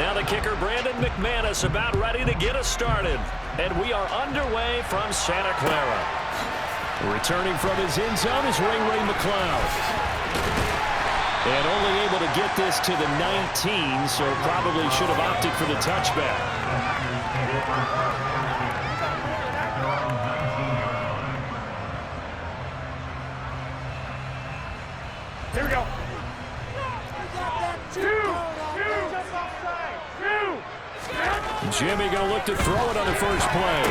Now the kicker, Brandon McManus, about ready to get us started. And we are underway from Santa Clara. Returning from his end zone is Ray McLeod. And only able to get this to the 19, so probably should have opted for the touchback. Here we go. Jimmy going to look to throw it on the first play.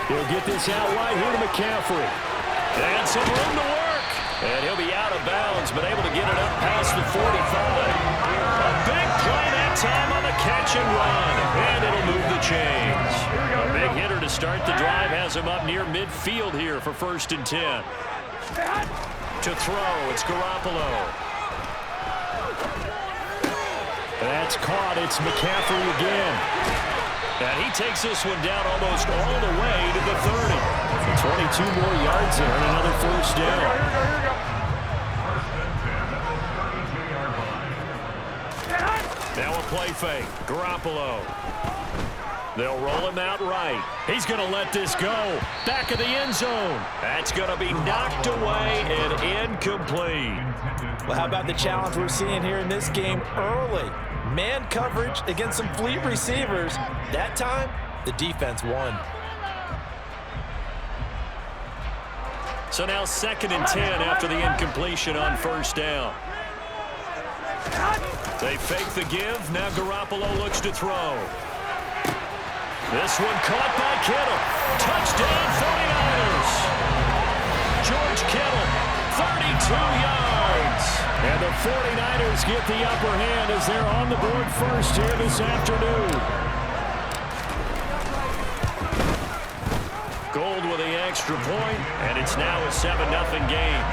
He'll get this out wide here to McCaffrey. And some room to work. And he'll be out of bounds, but able to get it up past the 45. A big play that time on the catch and run. And it'll move the chains. A big hitter to start the drive has him up near midfield here for 1st and 10. To throw, it's Garoppolo. That's caught. It's McCaffrey again. And he takes this one down almost all the way to the 30. 22 more yards there and another first down. Now a play fake. Garoppolo. They'll roll him out right. He's going to let this go. Back of the end zone. That's going to be knocked away and incomplete. Well, how about the challenge we're seeing here in this game early? Man coverage against some fleet receivers. That time, the defense won. So now 2nd and 10 after the incompletion on 1st down. They fake the give. Now Garoppolo looks to throw. This one caught by Kittle. Touchdown 49ers. George Kittle, 32 yards. And the 49ers get the upper hand as they're on the board first here this afternoon. Gold with the extra point, and it's now a 7-0 game.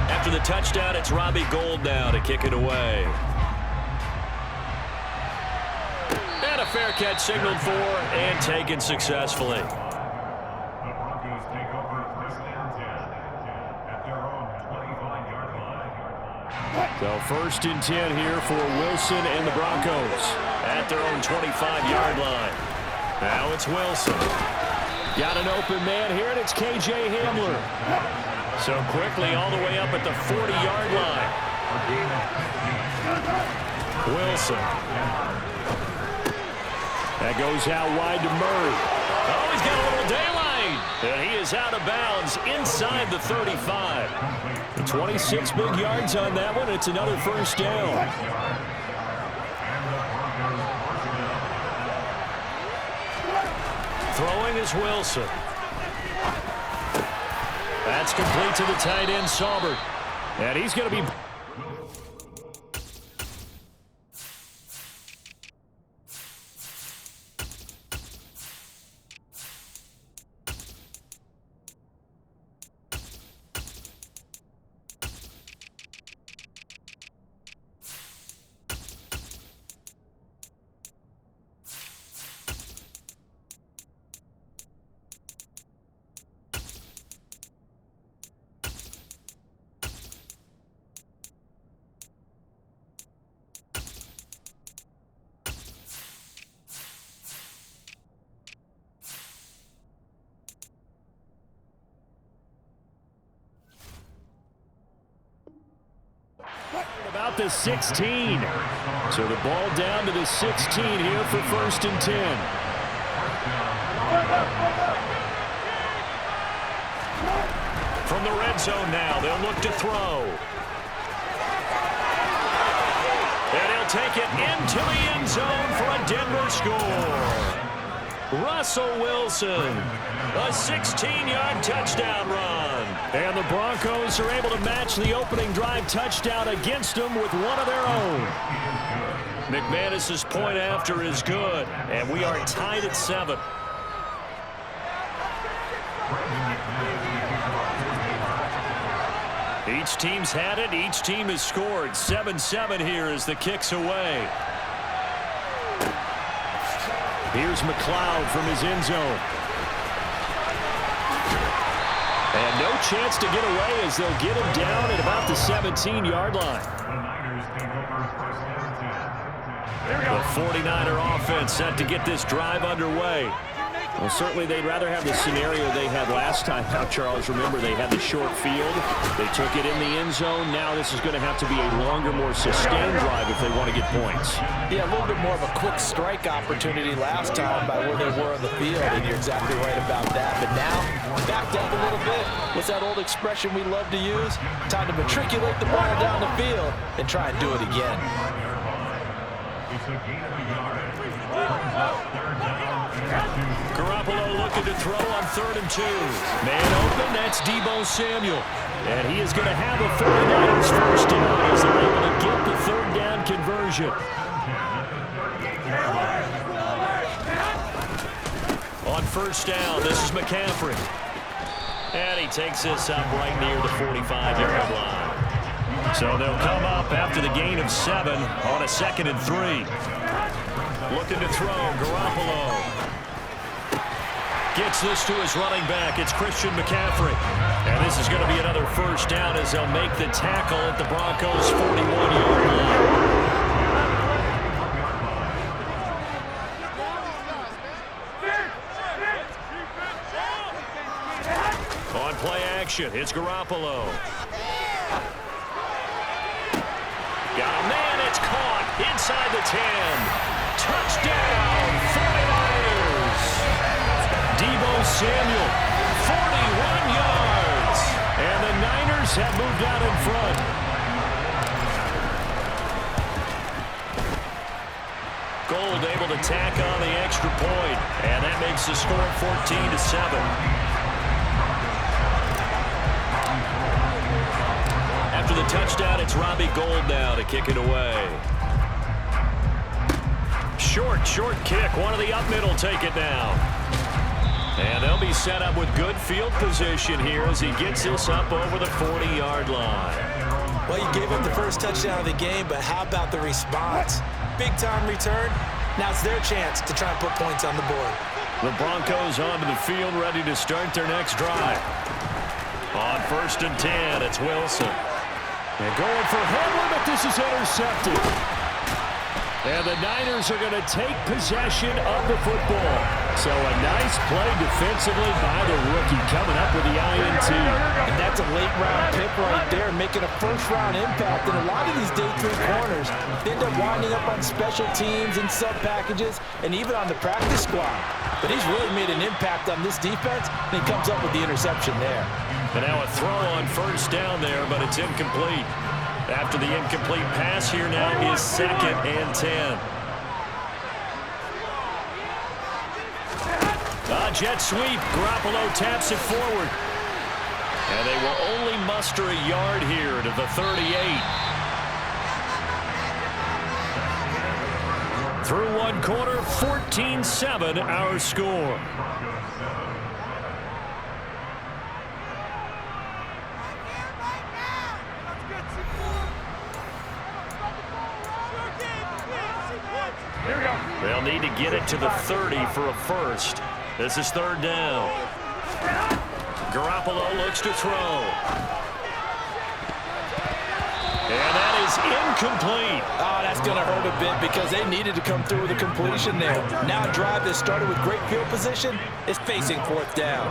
After the touchdown, it's Robbie Gould now to kick it away. And a fair catch signaled for and taken successfully. The Broncos take over 1st and 10 at their own 25-yard line. So 1st and 10 here for Wilson and the Broncos at their own 25-yard line. Now it's Wilson. Got an open man here, and it's K.J. Hamler. So quickly all the way up at the 40-yard line. Wilson. That goes out wide to Murray. Oh, he's got a little daylight. And he is out of bounds inside the 35. 26 big yards on that one. It's another first down. Throwing is Wilson. That's complete to the tight end, Saubert. And he's going to be... About the 16. So the ball down to the 16 here for 1st and 10. From the red zone now, they'll look to throw. And he'll take it into the end zone for a Denver score. Russell Wilson, a 16-yard touchdown run. And the Broncos are able to match the opening drive touchdown against them with one of their own. McManus's point after is good, and we are tied at 7. Each team's had it. Each team has scored. 7-7 here as the kick's away. Here's McLeod from his end zone. And no chance to get away as they'll get him down at about the 17-yard line. The Niners take over first and 10. The 49er offense set to get this drive underway. Well, certainly they'd rather have the scenario they had last time out, Charles. Remember, they had the short field. They took it in the end zone. Now this is going to have to be a longer, more sustained drive if they want to get points. Yeah, a little bit more of a quick strike opportunity last time by where they were on the field, and you're exactly right about that. But now, backed up a little bit. What's that old expression we love to use? Time to matriculate the ball down the field and try and do it again. It's a gain of a yard. Brings up third down and 2. Garoppolo looking to throw on 3rd and 2. Man open, that's Deebo Samuel. And he is going to have a 49ers first down as they're able to get the 3rd down conversion. On 1st down, this is McCaffrey. And he takes this up right near the 45-yard line. So they'll come up after the gain of 7 on a 2nd and 3. Looking to throw, Garoppolo. Gets this to his running back. It's Christian McCaffrey. And this is going to be another first down as they'll make the tackle at the Broncos' 41-yard line. On play action, it's Garoppolo. Got a man, it's caught inside the 10. Touchdown, 49ers. Deebo Samuel, 41 yards. And the Niners have moved out in front. Gold able to tack on the extra point. And that makes the score 14-7. After the touchdown, it's Robbie Gould now to kick it away. Short kick. One of the up middle take it now. And they'll be set up with good field position here as he gets this up over the 40-yard line. Well, you gave up the first touchdown of the game, but how about the response? Big-time return. Now it's their chance to try and put points on the board. The Broncos onto the field, ready to start their next drive. On 1st and 10, it's Wilson. They're going for Henry, but this is intercepted. And the Niners are going to take possession of the football. So a nice play defensively by the rookie coming up with the INT. And that's a late-round pick right there, making a first-round impact. And a lot of these day 3 corners end up winding up on special teams and sub-packages and even on the practice squad. But he's really made an impact on this defense, and he comes up with the interception there. And now a throw on 1st down there, but it's incomplete. After the incomplete pass here now is 2nd and 10. Jet sweep. Garoppolo taps it forward. And they will only muster a yard here to the 38. Through one quarter, 14-7 our score. They'll need to get it to the 30 for a first. This is 3rd down. Garoppolo looks to throw. And that is incomplete. Oh, that's going to hurt a bit because they needed to come through with a completion there. Now a drive that started with great field position is facing 4th down.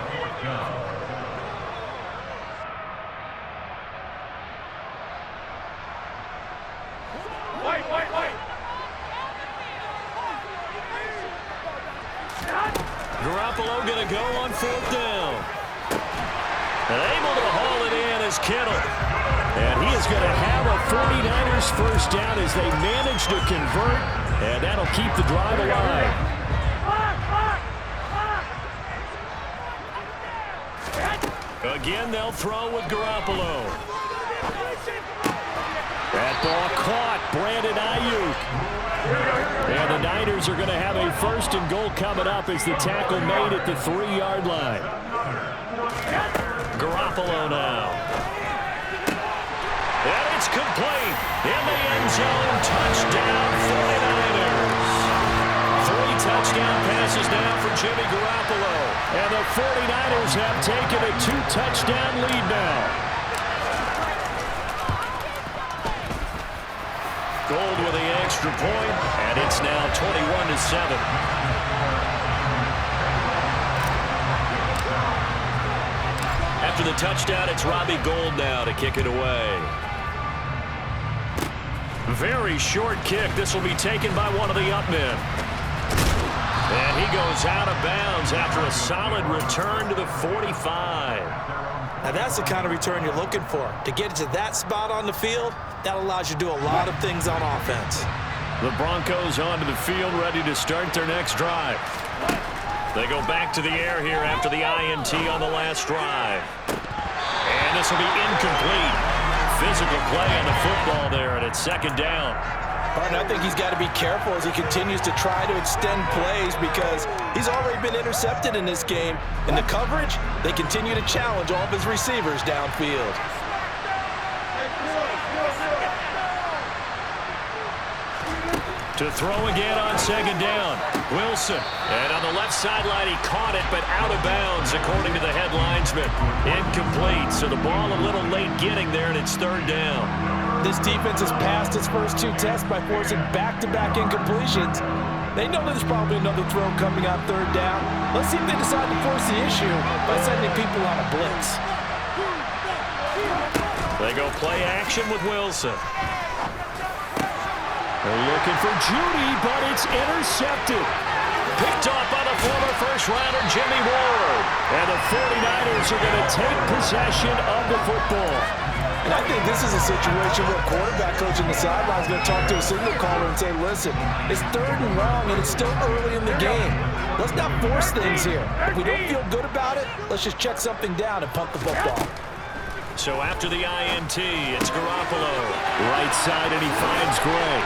Garoppolo going to go on 4th down. And able to haul it in is Kittle. And he is going to have a 49ers first down as they manage to convert. And that'll keep the drive alive. Again, they'll throw with Garoppolo. That ball caught. Brandon Ayuk. And the Niners are going to have a 1st and goal coming up as the tackle made at the 3-yard line. Garoppolo now. And it's complete. In the end zone, touchdown 49ers. 3 touchdowns touchdown passes now for Jimmy Garoppolo. And the 49ers have taken a 2-touchdown lead now. Gold with the extra point, and it's now 21-7. After the touchdown, it's Robbie Gould now to kick it away. Very short kick. This will be taken by one of the up men. And he goes out of bounds after a solid return to the 45. Now that's the kind of return you're looking for. To get to that spot on the field, that allows you to do a lot of things on offense. The Broncos onto the field, ready to start their next drive. They go back to the air here after the INT on the last drive. And this will be incomplete. Physical play on the football there, and it's second down. Partner, I think he's got to be careful as he continues to try to extend plays because he's already been intercepted in this game. In the coverage, they continue to challenge all of his receivers downfield. To throw again on second down. Wilson. And on the left sideline, he caught it, but out of bounds, according to the head linesman. Incomplete. So the ball a little late getting there, and it's third down. This defense has passed its first 2 tests by forcing back-to-back incompletions. They know there's probably another throw coming on third down. Let's see if they decide to force the issue by sending people on a blitz. They go play action with Wilson. They're looking for Judy, but it's intercepted. Picked off by the former first-rounder Jimmy Ward. And the 49ers are going to take possession of the football. And I think this is a situation where a quarterback coach in the sideline is going to talk to a signal caller and say, listen, it's third and long, and it's still early in the game. Let's not force things here. If we don't feel good about it, let's just check something down and punt the football. So after the INT, it's Garoppolo. Right side, and he finds Gray.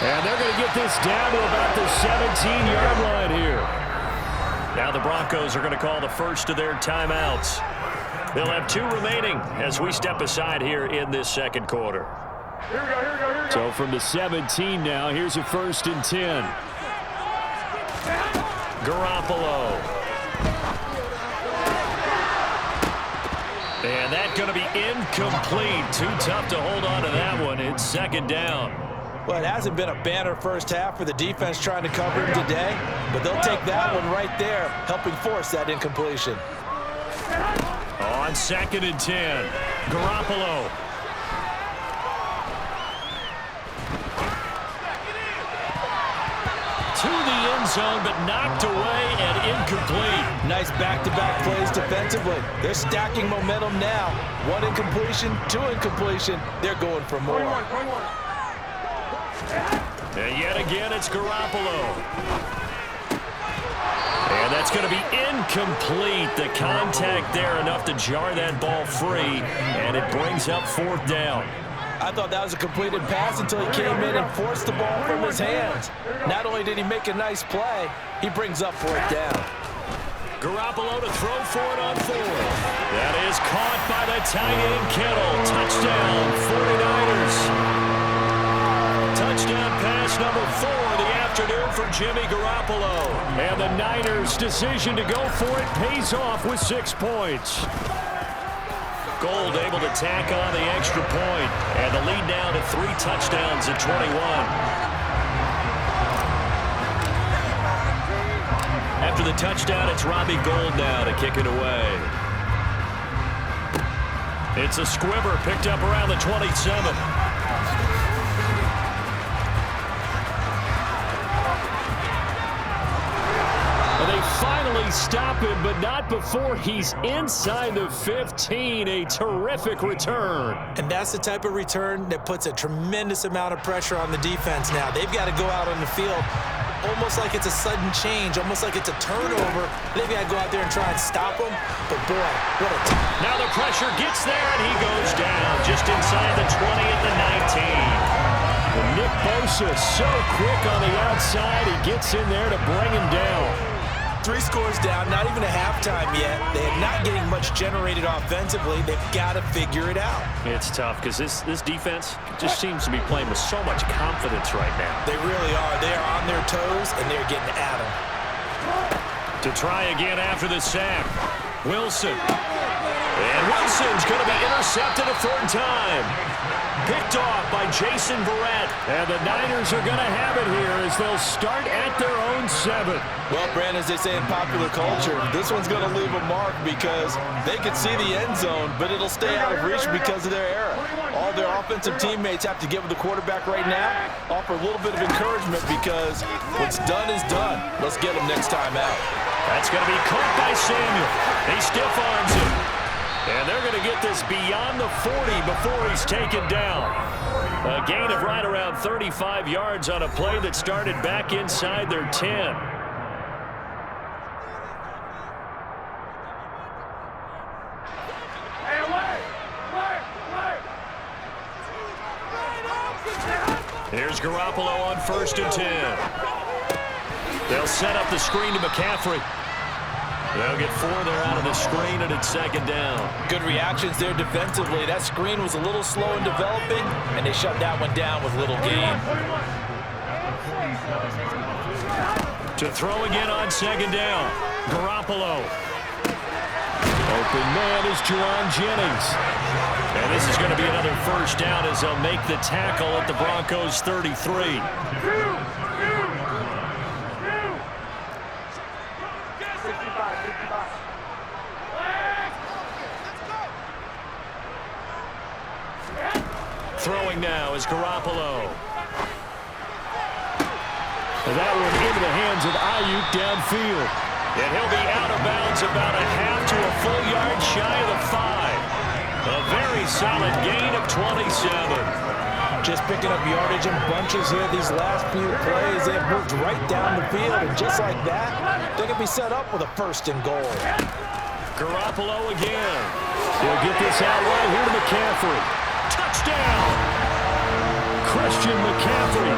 And they're going to get this down to about the 17-yard line here. Now the Broncos are going to call the first of their timeouts. They'll have 2 remaining as we step aside here in this second quarter. Here we go. So from the 17 now, here's a 1st and 10. Garoppolo. And that's going to be incomplete. Too tough to hold on to that one. It's second down. Well, it hasn't been a banner first half for the defense trying to cover him today, but they'll take that one right there, helping force that incompletion. On 2nd and 10, Garoppolo. To the end zone, but knocked away and incomplete. Nice back-to-back plays defensively. They're stacking momentum now. 1 incompletion, 2 incompletion. They're going for more. 21. And yet again, it's Garoppolo. And that's going to be incomplete. The contact there enough to jar that ball free, and it brings up 4th down. I thought that was a completed pass until he came in and forced the ball from his hands. Not only did he make a nice play, he brings up 4th down. Garoppolo to throw for it on 4th. That is caught by the tight end Kittle. Touchdown, 49ers. Touchdown pass number 4 of the afternoon for Jimmy Garoppolo. And the Niners' decision to go for it pays off with 6 points. Gould able to tack on the extra point. And the lead now to 3 touchdowns at 21. After the touchdown, it's Robbie Gould now to kick it away. It's a squibber picked up around the 27. Finally stop him, but not before he's inside the 15. A terrific return. And that's the type of return that puts a tremendous amount of pressure on the defense now. They've got to go out on the field almost like it's a sudden change, almost like it's a turnover. They've got to go out there and try and stop him. But, boy, what a time. Now the pressure gets there, and he goes down just inside the 20 at the 19. And Nick Bosa so quick on the outside. He gets in there to bring him down. 3 scores down, not even a half time yet. They're not getting much generated offensively. They've got to figure it out. It's tough because this defense just seems to be playing with so much confidence right now. They really are. They are on their toes, and they're getting at them. To try again after the sack. Wilson. And Wilson's going to be intercepted a third time. Picked off by Jason Verrett. And the Niners are going to have it here as they'll start at their own 7. Well, Brandon, as they say in popular culture, this one's going to leave a mark because they can see the end zone, but it'll stay out of reach because of their error. All their offensive teammates have to give the quarterback right now, offer a little bit of encouragement because what's done is done. Let's get them next time out. That's going to be caught by Samuel. He stiff arms him. And they're going to get this beyond the 40 before he's taken down. A gain of right around 35 yards on a play that started back inside their 10. Here's Garoppolo on 1st and 10. They'll set up the screen to McCaffrey. They'll get 4 there out of the screen, and it's 2nd down. Good reactions there defensively. That screen was a little slow in developing, and they shut that one down with little gain. To throw again on 2nd down. Garoppolo. Open man is Juwan Jennings. And this is going to be another 1st down as they'll make the tackle at the Broncos' 33. Throwing now is Garoppolo. That one into the hands of Ayuk downfield. And he'll be out of bounds about a half to a full yard shy of the 5. A very solid gain of 27. Just picking up yardage in bunches here these last few plays. They've moved right down the field, and just like that, they can be set up with a 1st and goal. Garoppolo again. He'll get this out right here to McCaffrey. Touchdown! Christian McCaffrey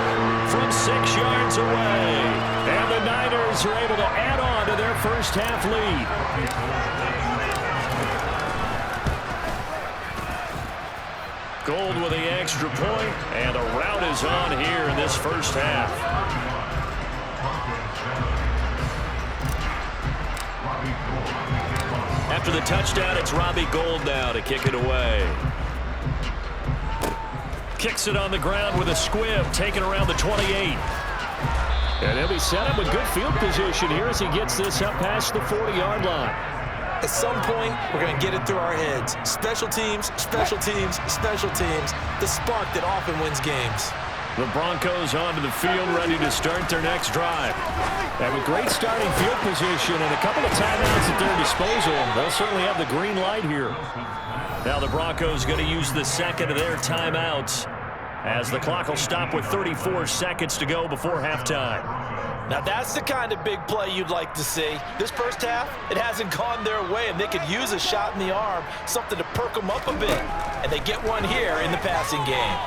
from 6 yards away. And the Niners are able to add on to their first half lead. Gold with the extra point, and a rout is on here in this first half. After the touchdown, it's Robbie Gould now to kick it away. Kicks it on the ground with a squib, taken around the 28. And he'll be set up with good field position here as he gets this up past the 40-yard line. At some point, we're going to get it through our heads. Special teams, special teams, special teams. The spark that often wins games. The Broncos onto the field, ready to start their next drive. And with great starting field position and a couple of timeouts at their disposal, they'll certainly have the green light here. Now the Broncos going to use the 2nd of their timeouts as the clock will stop with 34 seconds to go before halftime. Now that's the kind of big play you'd like to see. This first half, it hasn't gone their way, and they could use a shot in the arm, something to perk them up a bit. And they get one here in the passing game.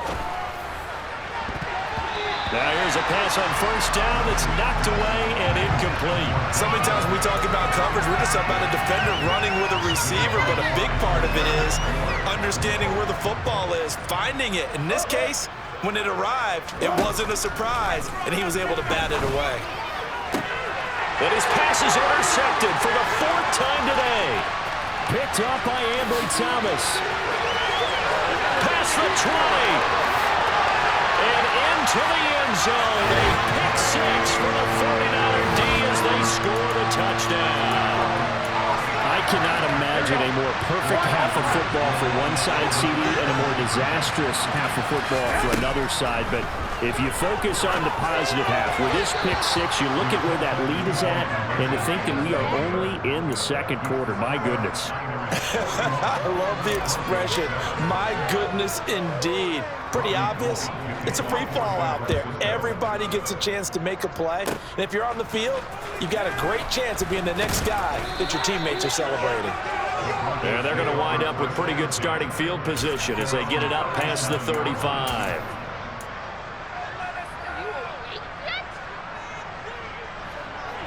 Now here's a pass on 1st down that's knocked away and incomplete. So many times when we talk about coverage, we're just about a defender running with a receiver, but a big part of it is understanding where the football is, finding it. In this case, when it arrived, it wasn't a surprise, and he was able to bat it away. And his pass is intercepted for the 4th time today. Picked off by Ambry Thomas. Past the 20. And into the end zone. A pick 6 for the 49er D as they score the touchdown. I cannot imagine a more perfect half of football for one side, CD, and a more disastrous half of football for another side. But if you focus on the positive half, with this pick 6, you look at where that lead is at, and to think that we are only in the 2nd quarter. My goodness. I love the expression, my goodness indeed. Pretty obvious. It's a free fall out there. Everybody gets a chance to make a play. And if you're on the field, you've got a great chance of being the next guy that your teammates are celebrating. Yeah, they're going to wind up with pretty good starting field position as they get it up past the 35.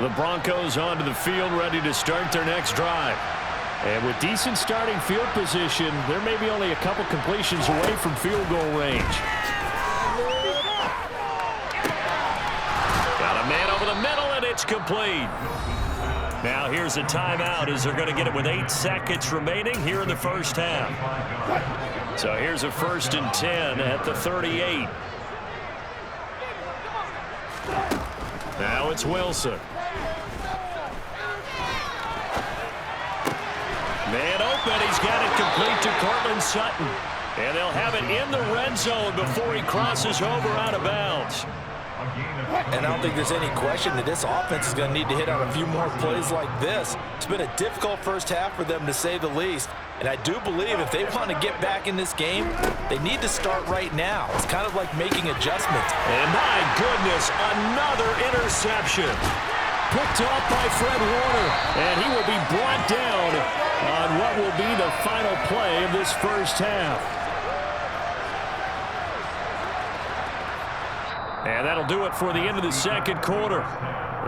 The Broncos onto the field, ready to start their next drive. And with decent starting field position, there may be only a couple completions away from field goal range. Got a man over the middle, and it's complete. Now here's a timeout as they're going to get it with 8 seconds remaining here in the first half. So here's a 1st and 10 at the 38. Now it's Wilson. Man open, he's got it complete to Cortland Sutton. And they'll have it in the red zone before he crosses over out of bounds. And I don't think there's any question that this offense is going to need to hit on a few more plays like this. It's been a difficult first half for them, to say the least. And I do believe if they want to get back in this game, they need to start right now. It's kind of like making adjustments. And my goodness, another interception. Picked off by Fred Warner. And he will be brought down on what will be the final play of this first half. And that'll do it for the end of the second quarter.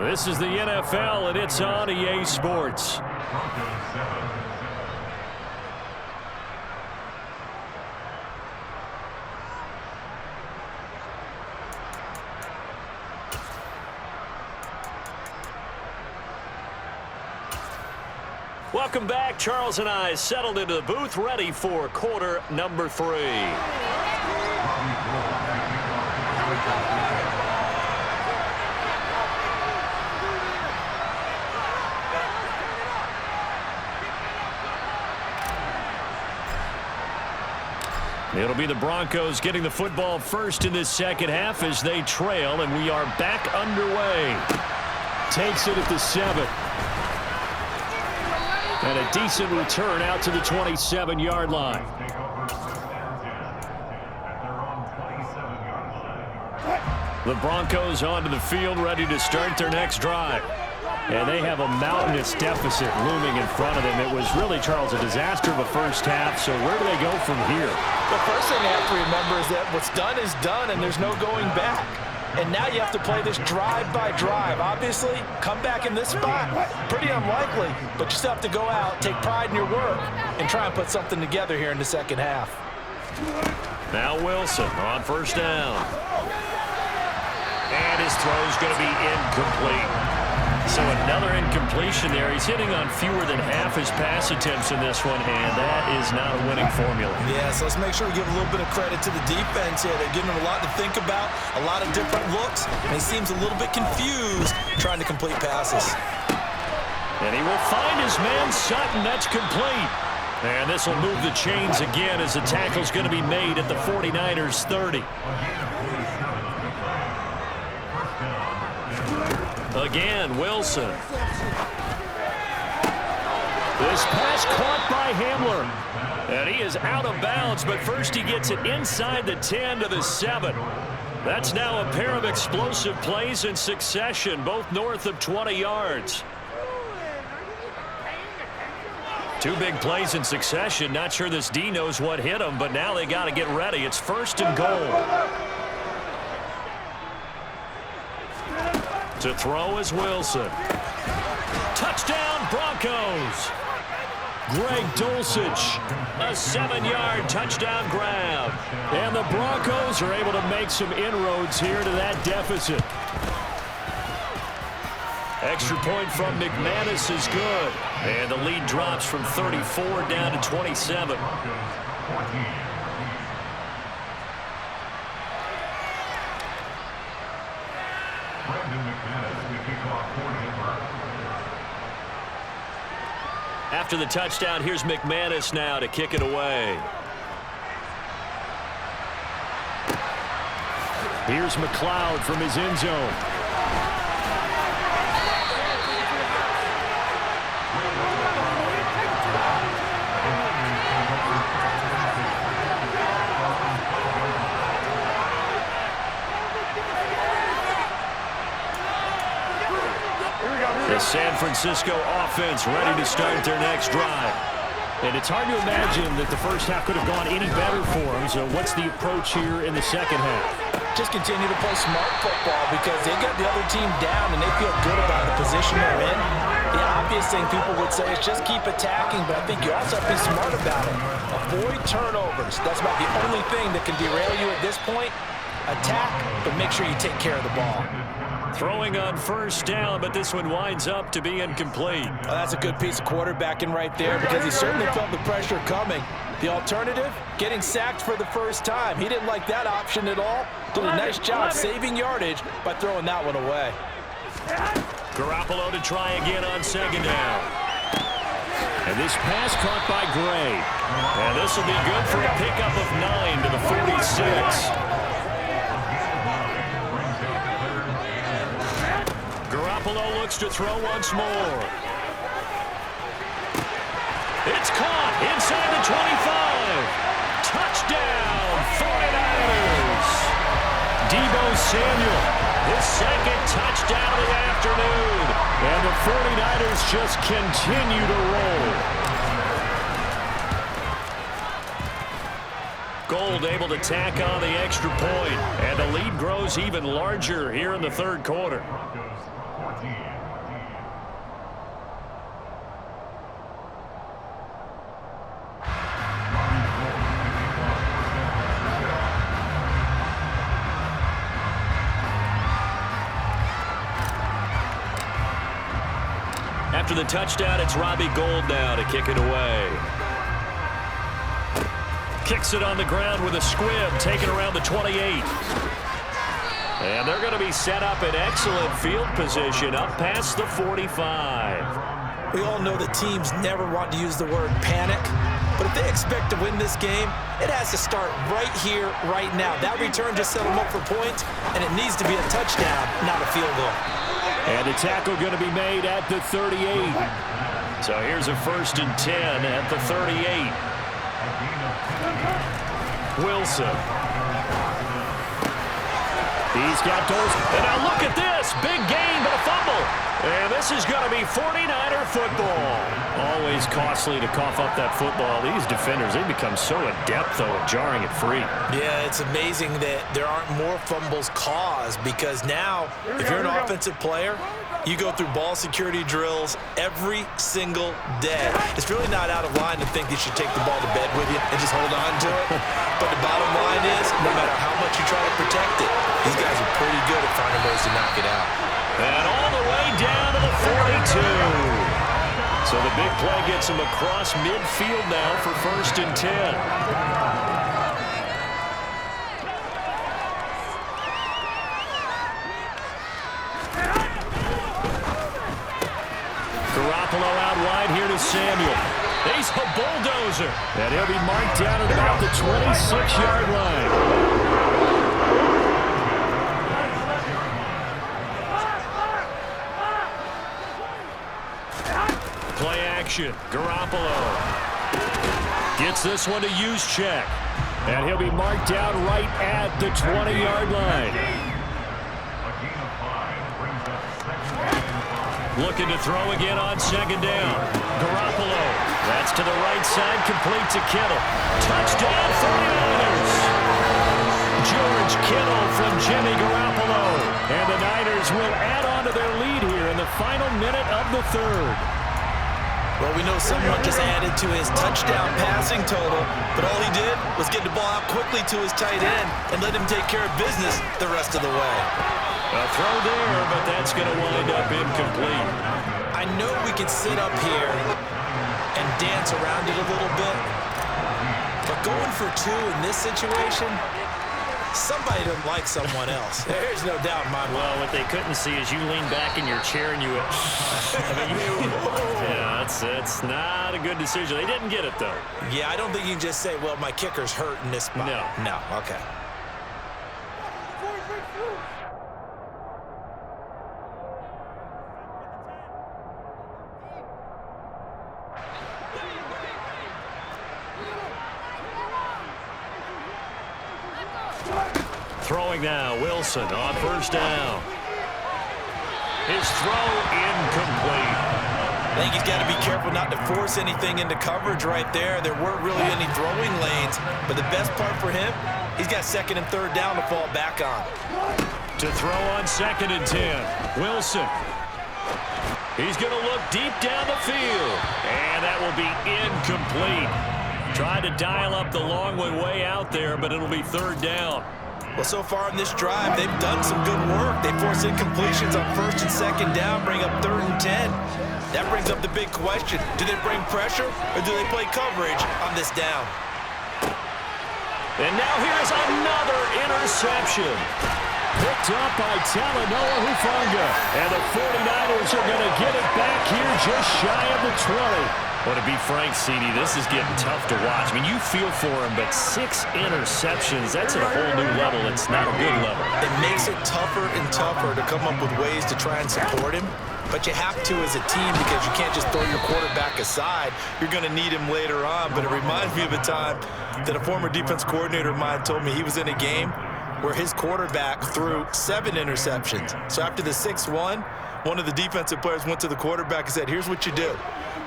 This is the NFL, and it's on EA Sports. Welcome back. Charles and I settled into the booth, ready for quarter number 3. It'll be the Broncos getting the football first in this second half as they trail, and we are back underway. Takes it at the 7. And a decent return out to the 27-yard line. The Broncos onto the field, ready to start their next drive. And they have a mountainous deficit looming in front of them. It was really, Charles, a disaster of a first half. So where do they go from here? The first thing they have to remember is that what's done is done, and there's no going back. And now you have to play this drive by drive. Obviously, come back in this spot, pretty unlikely, but you still have to go out, take pride in your work, and try and put something together here in the second half. Now Wilson on first down. And his throw's going to be incomplete. So another incompletion there. He's hitting on fewer than half his pass attempts in this one, and that is not a winning formula. Yeah, so let's make sure we give a little bit of credit to the defense here. They're giving him a lot to think about, a lot of different looks, and he seems a little bit confused trying to complete passes. And he will find his man Sutton. That's complete. And this will move the chains again as the tackle's going to be made at the 49ers 30. Again, Wilson. This pass caught by Hamler. And he is out of bounds, but first he gets it inside the 10 to the 7. That's now a pair of explosive plays in succession, both north of 20 yards. 2 big plays in succession. Not sure this D knows what hit him, but now they got to get ready. It's 1st and goal. To throw is Wilson. Touchdown, Broncos. Greg Dulcich, a 7-yard touchdown grab. And the Broncos are able to make some inroads here to that deficit. Extra point from McManus is good. And the lead drops from 34 down to 27. After the touchdown, here's McManus now to kick it away. Here's McLeod from his end zone. The San Francisco offense ready to start their next drive. And it's hard to imagine that the first half could have gone any better for them. So what's the approach here in the second half? Just continue to play smart football because they got the other team down and they feel good about the position they're in. The obvious thing people would say is just keep attacking, but I think you also have to be smart about it. Avoid turnovers. That's about the only thing that can derail you at this point. Attack, but make sure you take care of the ball. Throwing on first down, but this one winds up to be incomplete. Oh, that's a good piece of quarterbacking right there because he certainly felt the pressure coming. The alternative, getting sacked for the first time. He didn't like that option at all. Did a nice job saving yardage by throwing that one away. Garoppolo to try again on second down. And this pass caught by Gray. And this will be good for a pickup of 9 to the 46. Garoppolo looks to throw once more. It's caught inside the 25. Touchdown, 49ers. Deebo Samuel, his second touchdown of the afternoon. And the 49ers just continue to roll. Gold able to tack on the extra point. And the lead grows even larger here in the third quarter. After the touchdown, it's Robbie Gould now to kick it away. Kicks it on the ground with a squib, taken around the 28. And they're going to be set up in excellent field position up past the 45. We all know that teams never want to use the word panic, but if they expect to win this game, it has to start right here, right now. That return just set them up for points, and it needs to be a touchdown, not a field goal. And the tackle going to be made at the 38. So here's a 1st and 10 at the 38. Wilson. He's got those. And now look at this. Big gain, but a fumble. And this is going to be 49er football. Always costly to cough up that football. These defenders, they become so adept, though, at jarring it free. Yeah, it's amazing that there aren't more fumbles caused because now, if you're an offensive player, you go through ball security drills every single day. It's really not out of line to think you should take the ball to bed with you and just hold on to it. But the bottom line is, no matter how much you try to protect it, these guys are pretty good at finding ways to knock it out. And all the way down to the 42. So the big play gets him across midfield now for 1st and 10. Garoppolo out wide here to Samuel. He's a bulldozer. And he'll be marked down at about the 26-yard line. Play action. Garoppolo gets this one to Juszczyk. And he'll be marked down right at the 20-yard line. Looking to throw again on second down. Garoppolo. That's to the right side, complete to Kittle. Touchdown, 49ers. George Kittle from Jimmy Garoppolo. And the Niners will add on to their lead here in the final minute of the third. Well, we know someone just added to his touchdown passing total, but all he did was get the ball out quickly to his tight end and let him take care of business the rest of the way. A throw there, but that's going to wind up incomplete. I know we can sit up here and dance around it a little bit, but going for 2 in this situation, somebody doesn't like someone else. There's no doubt in my mind. Well, what they couldn't see is you lean back in your chair and you went, yeah, it's not a good decision. They didn't get it, though. Yeah, I don't think you can just say, well, my kicker's hurt in this spot. No, okay. Throwing now, Wilson on first down. His throw incomplete. I think he's got to be careful not to force anything into coverage right there. There weren't really any throwing lanes, but the best part for him, he's got second and third down to fall back on. To throw on 2nd and 10. Wilson. He's going to look deep down the field. And that will be incomplete. Tried to dial up the long way out there, but it'll be 3rd down. Well, so far in this drive, they've done some good work. They force incompletions on 1st and 2nd down, bring up 3rd and 10. That brings up the big question. Do they bring pressure or do they play coverage on this down? And now here's another interception. Picked up by Talanoa Hufanga. And the 49ers are going to get it back here just shy of the 20. Well, to be frank, CD, this is getting tough to watch. I mean, you feel for him, but 6 interceptions, that's at a whole new level. It's not a good level. It makes it tougher and tougher to come up with ways to try and support him. But you have to as a team because you can't just throw your quarterback aside. You're going to need him later on. But it reminds me of a time that a former defense coordinator of mine told me he was in a game where his quarterback threw 7 interceptions. So after the 6th one of the defensive players went to the quarterback and said, here's what you do.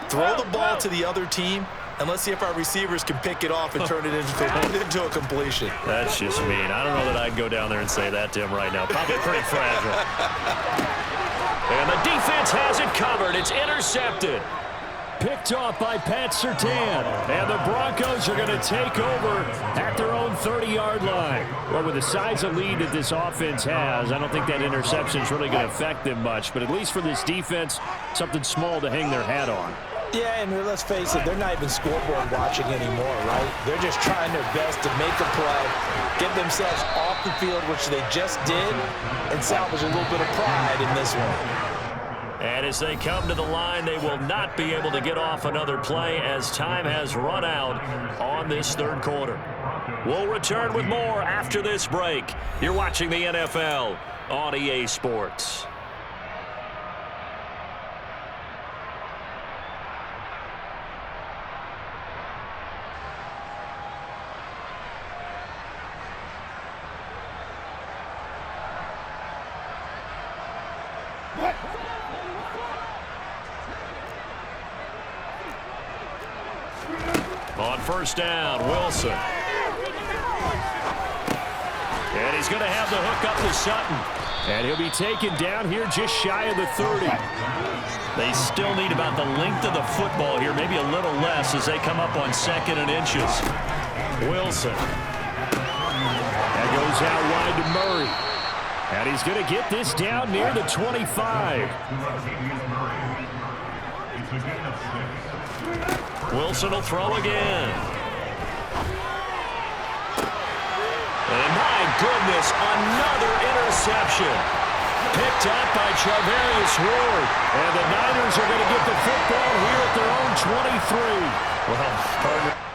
Throw the ball to the other team, and let's see if our receivers can pick it off and turn it into a completion. That's just mean. I don't know that I'd go down there and say that to him right now. Probably pretty fragile. And the defense has it covered. It's intercepted. Picked off by Pat Surtain. And the Broncos are going to take over at their own 30-yard line. Well, with the size of lead that this offense has, I don't think that interception is really going to affect them much. But at least for this defense, something small to hang their hat on. Yeah, and let's face it, they're not even scoreboard watching anymore, right? They're just trying their best to make a play, get themselves off the field, which they just did, and salvage a little bit of pride in this one. And as they come to the line, they will not be able to get off another play as time has run out on this 3rd quarter. We'll return with more after this break. You're watching the NFL on EA Sports. On 1st down, Wilson. And he's going to have the hook up to Sutton. And he'll be taken down here just shy of the 30. They still need about the length of the football here, maybe a little less as they come up on 2nd and inches. Wilson. That goes out wide to Murray. And he's going to get this down near the 25. Wilson will throw again. And my goodness, another interception. Picked up by Charvarius Ward. And the Niners are going to get the football here at their own 23. Well, partner.